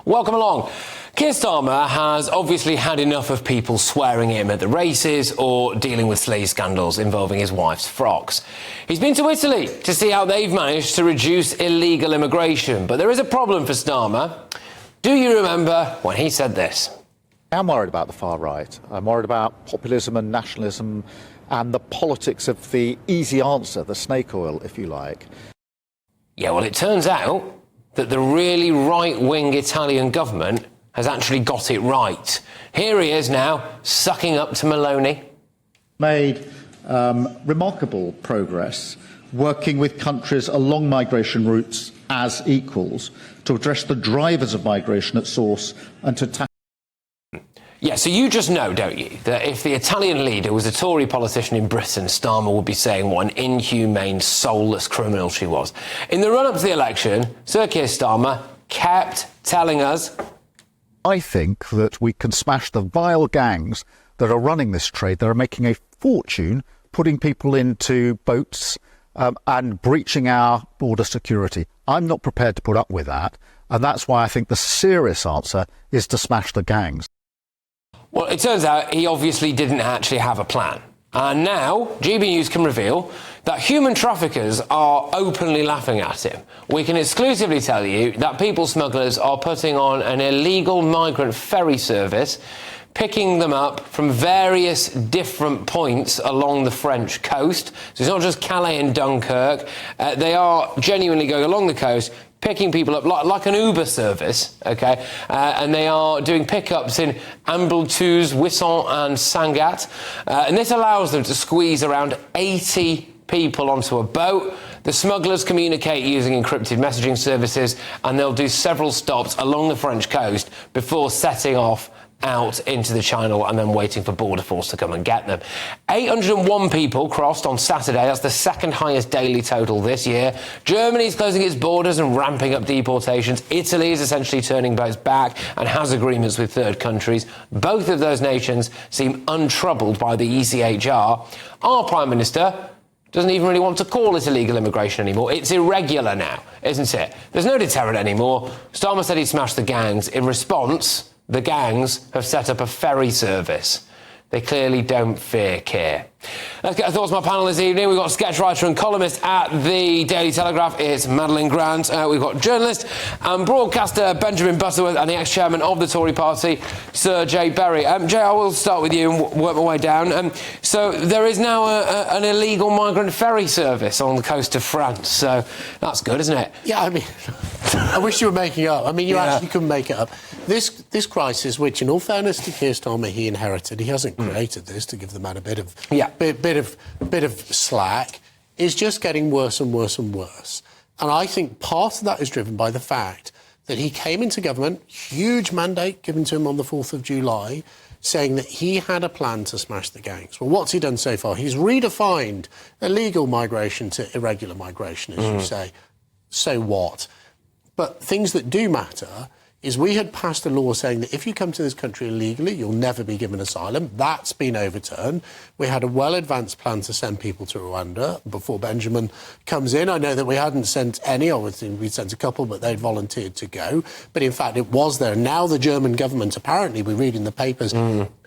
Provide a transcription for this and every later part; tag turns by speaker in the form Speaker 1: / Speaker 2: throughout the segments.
Speaker 1: Welcome along. Keir Starmer has obviously had enough of people swearing at him at the races or dealing with sleaze scandals involving his wife's frocks. He's been to Italy to see how they've managed to reduce illegal immigration. But there is a problem for Starmer. Do you remember when he said this?
Speaker 2: I'm worried about the far right. I'm worried about populism and nationalism and the politics of the easy answer, the snake oil, if you like.
Speaker 1: Yeah, well, it turns out that the really right-wing Italian government has actually got it right. Here he is now, sucking up to Meloni.
Speaker 2: Made remarkable progress working with countries along migration routes as equals to address the drivers of migration at source and to tackle.
Speaker 1: Yeah, so you just know, don't you, that if the Italian leader was a Tory politician in Britain, Starmer would be saying what an inhumane, soulless criminal she was. In the run-up to the election, Sir Keir Starmer kept telling us,
Speaker 2: I think that we can smash the vile gangs that are running this trade, that are making a fortune putting people into boats and breaching our border security. I'm not prepared to put up with that, and that's why I think the serious answer is to smash the gangs.
Speaker 1: Well, it turns out he obviously didn't actually have a plan. And now, GB News can reveal that human traffickers are openly laughing at him. We can exclusively tell you that people smugglers are putting on an illegal migrant ferry service, picking them up from various different points along the French coast. So it's not just Calais and Dunkirk. They are genuinely going along the coast, picking people up like an Uber service, OK? And they are doing pickups in Ambleteuse, Wissant and Sangatte. And this allows them to squeeze around 80 people onto a boat. The smugglers communicate using encrypted messaging services, and they'll do several stops along the French coast before setting off out into the Channel and then waiting for Border Force to come and get them. 801 people crossed on Saturday. That's the second highest daily total this year. Germany's closing its borders and ramping up deportations. Italy is essentially turning boats back and has agreements with third countries. Both of those nations seem untroubled by the ECHR. Our Prime Minister doesn't even really want to call it illegal immigration anymore. It's irregular now, isn't it? There's no deterrent anymore. Starmer said he'd smash the gangs. In response, the gangs have set up a ferry service. They clearly don't fear Keir. Let's get our thoughts from my panel this evening. We've got sketch writer and columnist at the Daily Telegraph. It's Madeline Grant. We've got journalist and broadcaster Benjamin Butterworth and the ex-chairman of the Tory party, Sir Jay Berry. Jay, I will start with you and work my way down. So there is now an illegal migrant ferry service on the coast of France. So that's good, isn't it?
Speaker 3: Yeah, I mean, I wish you were making it up. I mean, you actually couldn't make it up. This crisis, which, in all fairness to Keir Starmer, he inherited. He hasn't created this, to give the man a bit of slack, is just getting worse and worse and worse. And I think part of that is driven by the fact that he came into government, huge mandate given to him on the 4th of July, saying that he had a plan to smash the gangs. Well, what's he done so far? He's redefined illegal migration to irregular migration, as you say. So what? But things that do matter is we had passed a law saying that if you come to this country illegally, you'll never be given asylum. That's been overturned. We had a well-advanced plan to send people to Rwanda before Benjamin comes in. I know that we hadn't sent any, or we'd sent a couple, but they'd volunteered to go. But in fact, it was there. Now the German government, apparently, we read in the papers,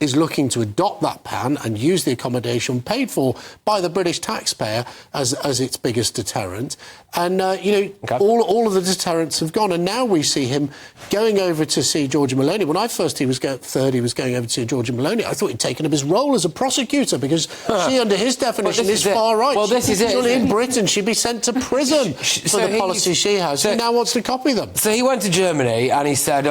Speaker 3: is looking to adopt that plan and use the accommodation paid for by the British taxpayer as its biggest deterrent. And, all of the deterrents have gone. And now we see him going over to see Giorgia Meloni. When I first he was going over to see Giorgia Meloni, I thought he'd taken up his role as a prosecutor, because she, under his definition, is far right.
Speaker 1: Well, this is it.
Speaker 3: Surely in Britain, she'd be sent to prison for the policies she has. He now wants to copy them.
Speaker 1: So he went to Germany and he said,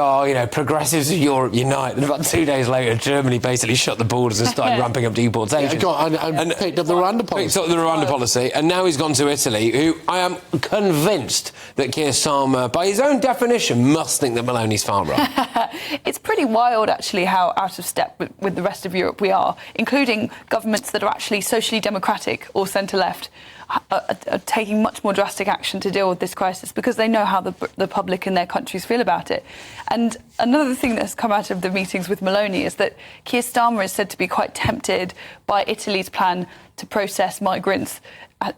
Speaker 1: progressives of Europe unite. And about 2 days later, Germany basically shut the borders and started ramping up deportation.
Speaker 3: And picked up the Rwanda policy.
Speaker 1: Picked up the Rwanda policy. And now he's gone to Italy, who I am convinced that Keir Starmer, by his own definition, must think that Meloni's far right.
Speaker 4: It's pretty wild, actually, how out of step with the rest of Europe we are, including governments that are actually socially democratic or centre-left, are taking much more drastic action to deal with this crisis because they know how the public in their countries feel about it. And another thing that's come out of the meetings with Meloni is that Keir Starmer is said to be quite tempted by Italy's plan to process migrants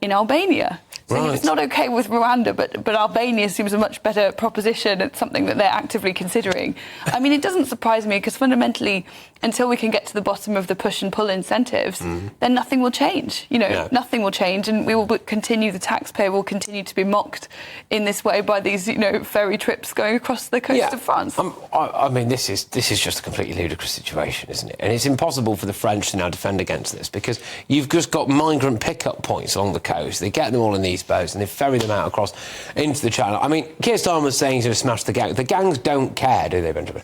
Speaker 4: in Albania. So it's not OK with Rwanda, but Albania seems a much better proposition. It's something that they're actively considering. I mean, it doesn't surprise me because fundamentally, until we can get to the bottom of the push and pull incentives, then nothing will change. Nothing will change, and we will continue. The taxpayer will continue to be mocked in this way by these, ferry trips going across the coast of France.
Speaker 1: I mean, this is just a completely ludicrous situation, isn't it? And it's impossible for the French to now defend against this because you've just got migrant pickup points along the coast. They get them all in these boats and they ferry them out across into the channel. I mean, Keir Starmer was saying he's going to smash the gang. The gangs don't care, do they, Benjamin?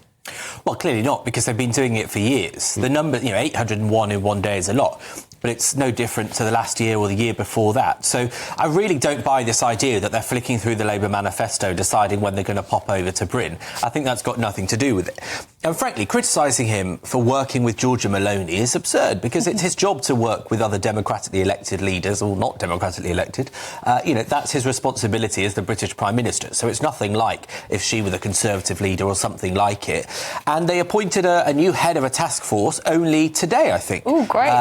Speaker 5: Well, clearly not, because they've been doing it for years. The number, 801 in one day is a lot, but it's no different to the last year or the year before that. So I really don't buy this idea that they're flicking through the Labour manifesto, deciding when they're going to pop over to Britain. I think that's got nothing to do with it. And frankly, criticising him for working with Giorgia Meloni is absurd, because it's his job to work with other democratically elected leaders, or not democratically elected. That's his responsibility as the British Prime Minister. So it's nothing like if she were the Conservative leader or something like it. And they appointed a new head of a task force only today, I think.
Speaker 4: Oh, great.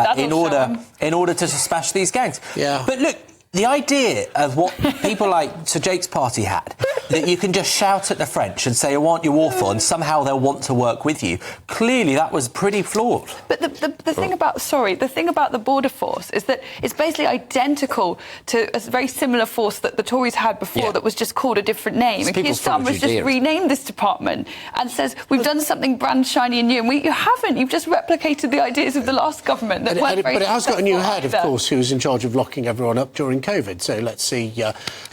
Speaker 5: In order to smash these gangs.
Speaker 3: Yeah.
Speaker 5: But look, the idea of what people like Sir Jake's party had, that you can just shout at the French and say, I want you awful, and somehow they'll want to work with you. Clearly, that was pretty flawed.
Speaker 4: But the thing about the border force is that it's basically identical to a very similar force that the Tories had before that was just called a different name. And Keir Starmer has just renamed this department and says, we've done something brand shiny and new. And you haven't. You've just replicated the ideas of the last government. But it has
Speaker 3: got a new head, of course, who's in charge of locking everyone up during COVID. So let's see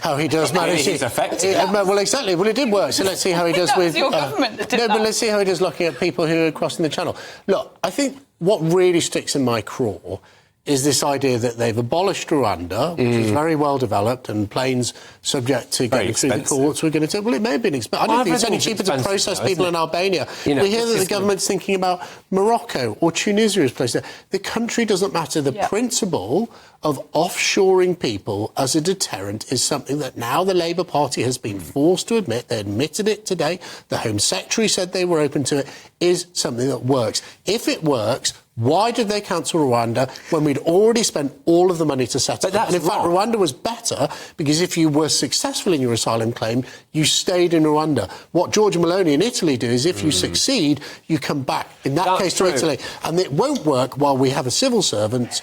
Speaker 3: how he does manage it.
Speaker 5: He's effective.
Speaker 3: Well, exactly. Well, it did work. So let's see how he does with...
Speaker 4: your government that did that.
Speaker 3: But let's see how he does looking at people who are crossing the channel. Look, I think what really sticks in my craw is this idea that they've abolished Rwanda, which is very well developed, and planes subject to getting through the courts were going to take... Well, it may have been expensive. I don't think it's any cheaper to process people in Albania. We hear that the government's thinking about Morocco or Tunisia as places. The country doesn't matter. The principle of offshoring people as a deterrent is something that now the Labour Party has been forced to admit. They admitted it today. The Home Secretary said they were open to it. Is something that works. If it works, why did they cancel Rwanda when we'd already spent all of the money to set it up? And in fact, Rwanda was better because if you were successful in your asylum claim, you stayed in Rwanda. What Giorgia Meloni in Italy do is if you succeed, you come back, in that case, to Italy. And it won't work while we have a civil service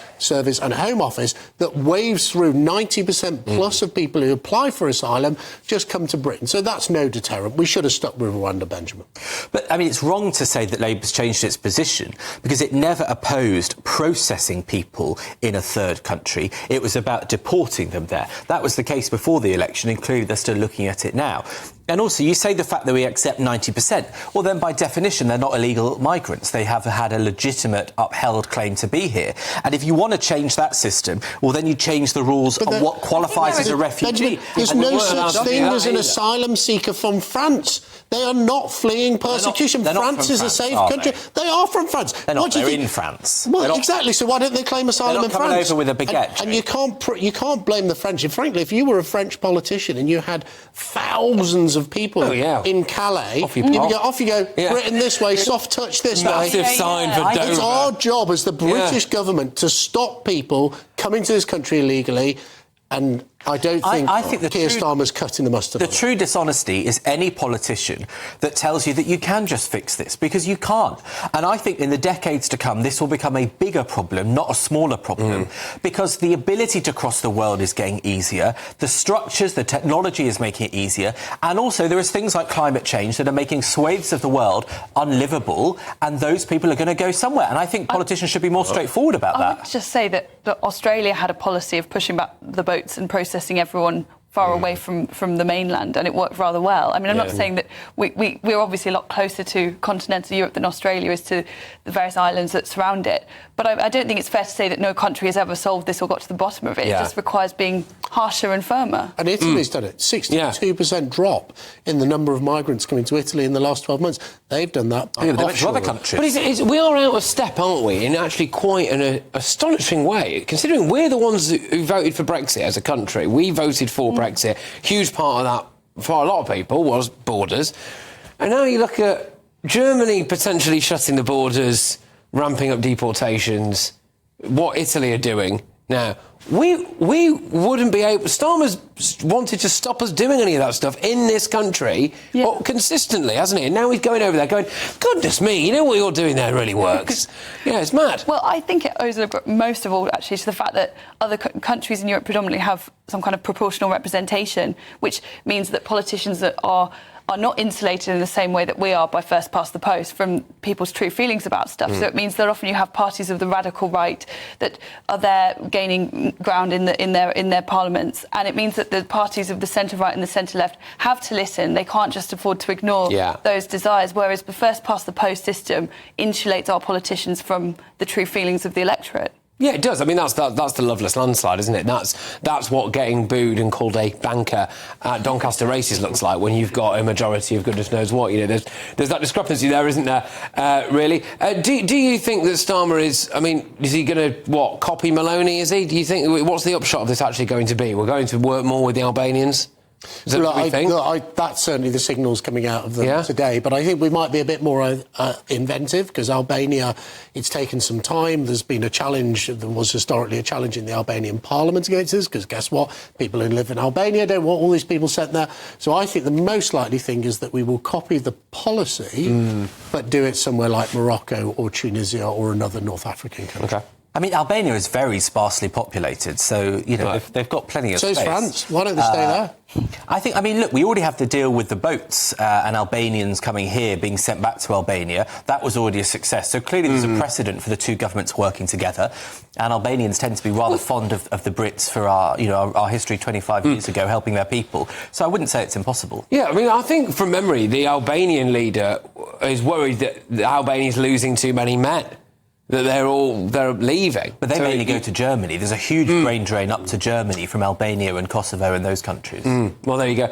Speaker 3: and a Home Office that waves through 90% plus of people who apply for asylum just come to Britain. So that's no deterrent. We should have stuck with Rwanda, Benjamin.
Speaker 5: But, I mean, it's wrong to say that Labour's changed its position because it never opposed processing people in a third country. It was about deporting them there. That was the case before the election, and clearly they're still looking at it now. And also, you say the fact that we accept 90%. Well, then, by definition, they're not illegal migrants. They have had a legitimate, upheld claim to be here. And if you want to change that system, well, then you change the rules on what qualifies as a refugee.
Speaker 3: There's no such thing as an asylum seeker from France. They are not fleeing persecution. France is a safe country. They are from France.
Speaker 5: They're not. They're in France.
Speaker 3: Well, exactly. So why don't they claim asylum in France?
Speaker 5: They're not coming over with a baguette.
Speaker 3: And you can't blame the French. And frankly, if you were a French politician and you had thousands of people in Calais, off you go. Britain this way, soft touch this way.
Speaker 1: Massive sign for Dover.
Speaker 3: It's our job as the British government to stop people coming to this country illegally. And I don't think Keir Starmer's cutting the mustard.
Speaker 5: The true dishonesty is any politician that tells you that you can just fix this, because you can't. And I think in the decades to come, this will become a bigger problem, not a smaller problem, because the ability to cross the world is getting easier, the structures, the technology is making it easier, and also there is things like climate change that are making swathes of the world unlivable, and those people are going to go somewhere. And I think politicians should be more straightforward about that.
Speaker 4: I would just say that Australia had a policy of pushing back the boats and processing everyone far away from the mainland, and it worked rather well. I mean, I'm not saying that we're obviously a lot closer to continental Europe than Australia is to the various islands that surround it, but I don't think it's fair to say that no country has ever solved this or got to the bottom of it. It just requires being harsher and firmer.
Speaker 3: And Italy's done it. 62% drop in the number of migrants coming to Italy in the last 12 months. They've done that.
Speaker 5: Other countries.
Speaker 1: But we are out of step, aren't we, in actually quite an astonishing way, considering we're the ones who voted for Brexit as a country. We voted for Brexit. Huge part of that, for a lot of people, was borders. And now you look at Germany potentially shutting the borders, ramping up deportations, what Italy are doing. Now, we wouldn't be able... Starmer's wanted to stop us doing any of that stuff in this country consistently, hasn't he? And now he's going over there going, goodness me, you know what you're doing there really works. Yeah, it's mad.
Speaker 4: Well, I think it owes most of all, actually, to the fact that other countries in Europe predominantly have some kind of proportional representation, which means that politicians that are not insulated in the same way that we are by first past the post from people's true feelings about stuff. So it means that often you have parties of the radical right that are there gaining ground in their parliaments, and it means that the parties of the centre right and the centre left have to listen. They can't just afford to ignore those desires, whereas the first past the post system insulates our politicians from the true feelings of the electorate.
Speaker 1: Yeah, it does. I mean, that's the Loveless landslide, isn't it? That's what getting booed and called a banker at Doncaster races looks like when you've got a majority of goodness knows what. You know, there's that discrepancy there, isn't there? Really. Do you think that Starmer is? I mean, is he going to copy Maloney? Is he? Do you think what's the upshot of this actually going to be? We're going to work more with the Albanians. Is that what you think?
Speaker 3: That's certainly the signals coming out of them today. But I think we might be a bit more inventive, because Albania, it's taken some time. There's been a challenge. There was historically a challenge in the Albanian parliament against this, because guess what? People who live in Albania don't want all these people sent there. So I think the most likely thing is that we will copy the policy, but do it somewhere like Morocco or Tunisia or another North African country.
Speaker 1: Okay.
Speaker 5: I mean, Albania is very sparsely populated, so, you know, they've got plenty of space.
Speaker 3: So is France. Why don't they stay there?
Speaker 5: I mean, look, we already have to deal with the boats and Albanians coming here, being sent back to Albania. That was already a success. So clearly there's a precedent for the two governments working together. And Albanians tend to be rather fond of the Brits for our history 25 years ago, helping their people. So I wouldn't say it's impossible.
Speaker 1: Yeah, I mean, I think from memory, the Albanian leader is worried that Albania's losing too many men. That they're leaving.
Speaker 5: But they mainly go to Germany. There's a huge brain drain up to Germany from Albania and Kosovo and those countries.
Speaker 1: Well, there you go.